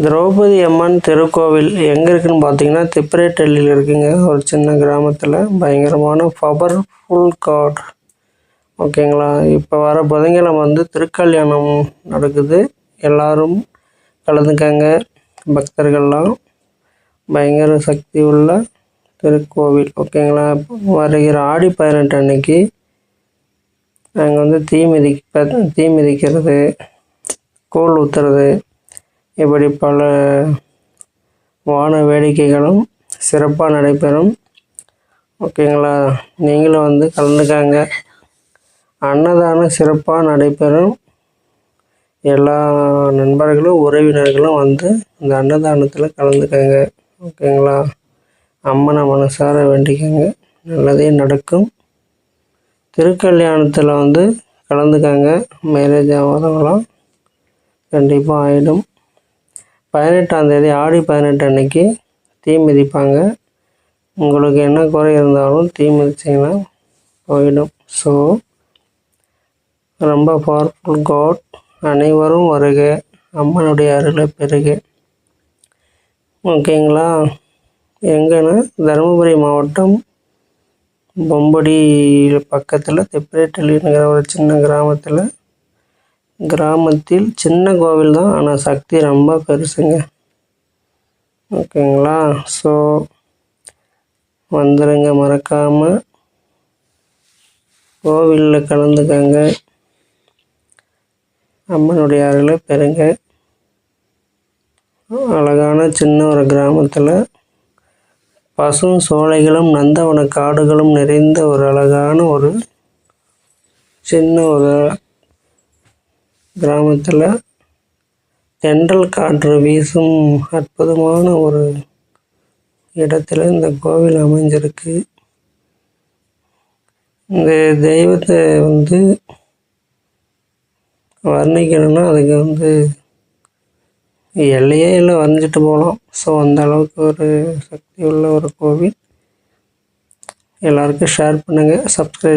திரௌபதி அம்மன் திருக்கோவில் எங்கே இருக்குதுன்னு பார்த்தீங்கன்னா திப்பரேட்டல்லியில் இருக்குங்க. ஒரு சின்ன கிராமத்தில் பயங்கரமான பவர்ஃபுல் காட். ஓகேங்களா. இப்போ வர புதன்கிழமை திருக்கல்யாணம் நடக்குது. எல்லோரும் கலந்துக்காங்க. பக்தர்கள்லாம் பயங்கர சக்தி உள்ள திருக்கோவில். ஓகேங்களா. வருகிற ஆடி 18 அன்னைக்கு நாங்கள் தீ மிதிக்கிறது, கூழ் ஊற்றுறது, இப்படி பல வான வேடிக்கைகளும் சிறப்பாக நடைபெறும். ஓகேங்களா. நீங்களும் கலந்துக்காங்க. அன்னதானம் சிறப்பாக நடைபெறும். எல்லா நண்பர்களும் உறவினர்களும் இந்த அன்னதானத்தில் கலந்துக்காங்க. ஓகேங்களா. அம்மனை மனசார வேண்டிக்கங்க, நல்லதே நடக்கும். திருக்கல்யாணத்தில் கலந்துக்காங்க. மேரேஜ் ஆகாதவங்களாம் கண்டிப்பாக ஆகிடும். 18ஆம் தேதி ஆடி 18 அன்னைக்கு தீ மிதிப்பாங்க. உங்களுக்கு என்ன குறை இருந்தாலும் தீ மிதிச்சிங்கன்னா போயிடும். ஸோ ரொம்ப பவர்ஃபுல் காட். அனைவரும் வருக, அம்மனுடைய அருளை பெறுக. ஓகேங்களா. எங்கன்னா தருமபுரி மாவட்டம் பொம்படி பக்கத்தில் திப்பரேட்டல்லிங்கிற ஒரு சின்ன கிராமத்தில் சின்ன கோவில் தான், ஆனால் சக்தி ரொம்ப பெருசுங்க. ஓகேங்களா. ஸோ வந்துடுங்க, மறக்காமல் கோவிலில் கலந்துக்கங்க, அம்மனுடைய அருளை பெறுங்க. அழகான சின்ன ஒரு கிராமத்தில் பசும் சோலைகளும் நந்தவன காடுகளும் நிறைந்த ஒரு அழகான ஒரு சின்ன ஒரு கிராமத்தில் தென்றல் காற்று வீசும் அற்புதமான ஒரு இடத்துல இந்த கோவில் அமைஞ்சிருக்கு. இந்த தெய்வத்தை வர்ணிக்கணும்னா அதுக்கு எல்லையே இல்லை, வரைஞ்சிட்டு போகலாம். ஸோ அந்த அளவுக்கு ஒரு சக்தி உள்ள ஒரு கோவில். எல்லாருக்கும் ஷேர் பண்ணுங்கள், சப்ஸ்கிரைப்